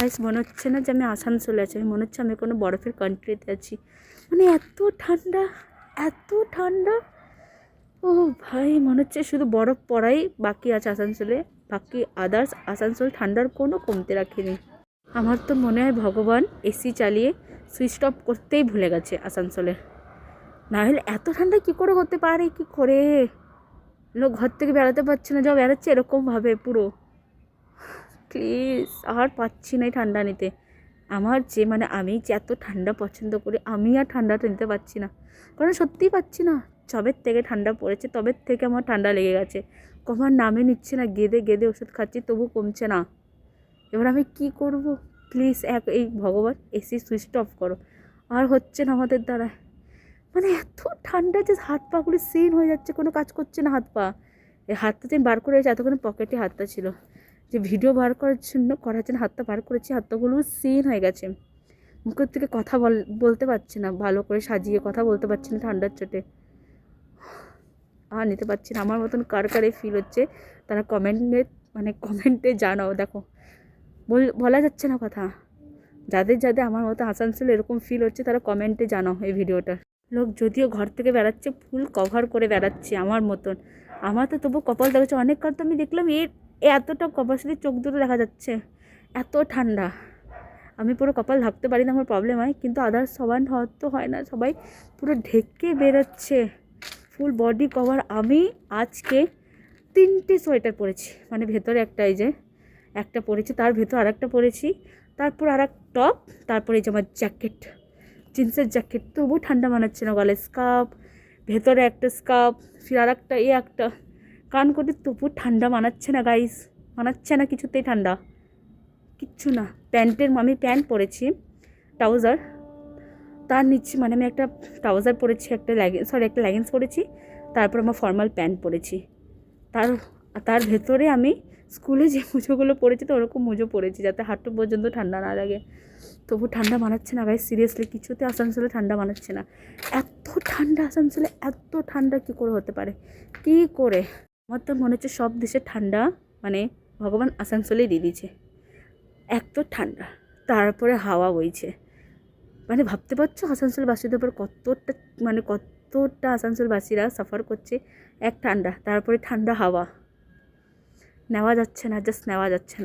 Guys মনে হচ্ছে না যে আমি আসানসোলে আছি, মনে হচ্ছে আমি কোনো বরফের কান্ট্রিতে আছি। মানে এত ঠান্ডা, এত ঠান্ডা। ও ভাই, মনে হচ্ছে শুধু বরফ পড়াই বাকি আছে আসানসোলে, বাকি আদার্স আসানসোল ঠান্ডার কোনো কমতে রাখেনি। আমার তো মনে হয় ভগবান এসি চালিয়ে সুইচ অফ করতেই ভুলে গেছে আসানসোলে, না হলে এত ঠান্ডা কী করে হতে পারে, কি করে লোক ঘর থেকে বেড়াতে পারছে না, যা বেড়াচ্ছে এরকমভাবে পুরো। প্লিজ, আর পাচ্ছি না এই ঠান্ডা নিতে। আমার যে মানে আমি যে এত ঠান্ডা পছন্দ করি, আমি আর ঠান্ডাটা নিতে পারছি না, কারণ সত্যিই পাচ্ছি না। যবের থেকে ঠান্ডা পড়েছে তবের থেকে আমার ঠান্ডা লেগে গেছে, কমার নামে নিচ্ছে না, গেদে গেদে ওষুধ খাচ্ছি তবু কমছে না। এবার আমি কি করব? প্লিজ এই ভগবান এসি সুইচ অফ করো, আর হচ্ছে না আমাদের দ্বারা। মানে এত ঠান্ডা যে হাত পাগুলো সিন হয়ে যাচ্ছে, কোনো কাজ করছে না হাত পা। এই হাতটা যে বার করে এতক্ষণ পকেটে হাতটা ছিল, যে ভিডিও বার করার জন্য হাতটা বার করেছি, হাতগুলো সিন হয়ে গেছে। মুখের থেকে কথা বলতে পারছি না, ভালো করে সাজিয়ে কথা বলতে পারছি না ঠান্ডার চোটে। আর নিতে পারছি না। আমার মতন কার কারে ফিল হচ্ছে তারা কমেন্টে জানাও। দেখো বলা যাচ্ছে না কথা। যাদের আমার মতো আসানসোলে এরকম ফিল হচ্ছে তারা কমেন্টে জানাও এই ভিডিওটা। লোক যদিও ঘর থেকে বেড়াচ্ছে ফুল কভার করে বেড়াচ্ছে আমার মতন, আমার তো তবু কপাল দেখাচ্ছে। অনেক কার তো আমি দেখলাম এতটা কপাল শুধু চোখ দুটো দেখা যাচ্ছে, এত ঠান্ডা। আমি পুরো কপাল ঢাকতে পারি না, আমার প্রবলেম হয়, কিন্তু আদার্স সবার হয়তো হয় না, সবাই পুরো ঢেকে বেরোচ্ছে ফুল বডি কভার। আমি আজকে 3টে সোয়েটার পরেছি, মানে ভেতরে একটা পরেছি, তার ভেতর আর একটা পরেছি, তারপর আর এক টপ, তারপরে এই যে আমার জ্যাকেট, জিন্সের জ্যাকেট। তবু ঠান্ডা মানাচ্ছে না, গলায় স্কার্ফ, ভেতরে একটা স্কার্ফ, ফির আর একটা কান করে, তবু ঠান্ডা মানাচ্ছে না গাইস, মানাচ্ছে না কিছুতেই ঠান্ডা, কিচ্ছু না। আমি প্যান্ট পরেছি, ট্রাউজার, তার নিচে মানে আমি একটা ট্রাউজার পরেছি, একটা লেগিংস পরেছি, তারপর আমার ফর্মাল প্যান্ট পরেছি। তার ভেতরে আমি স্কুলে যে মুজোগুলো পরেছি তো ওরকম মুজো পরেছি, যাতে হাঁটু পর্যন্ত ঠান্ডা না লাগে। তবু ঠান্ডা মানাচ্ছে না গাইস, সিরিয়াসলি কিছুতে আসানসোলে ঠান্ডা মানাচ্ছে না। এত ঠান্ডা আসানসোলে, এত ঠান্ডা কী করে হতে পারে, কী করে? আমার তো মনে হচ্ছে সব দেশের ঠান্ডা মানে ভগবান আসানসোলেই দিয়ে দিয়েছে, এত ঠান্ডা। তারপরে হাওয়া বইছে, মানে ভাবতে পারছো আসানসোলবাসীদের উপর কতটা আসানসোলবাসীরা সাফার করছে। এক ঠান্ডা, তারপরে ঠান্ডা হাওয়া, নেওয়া যাচ্ছে না, জাস্ট নেওয়া যাচ্ছে না।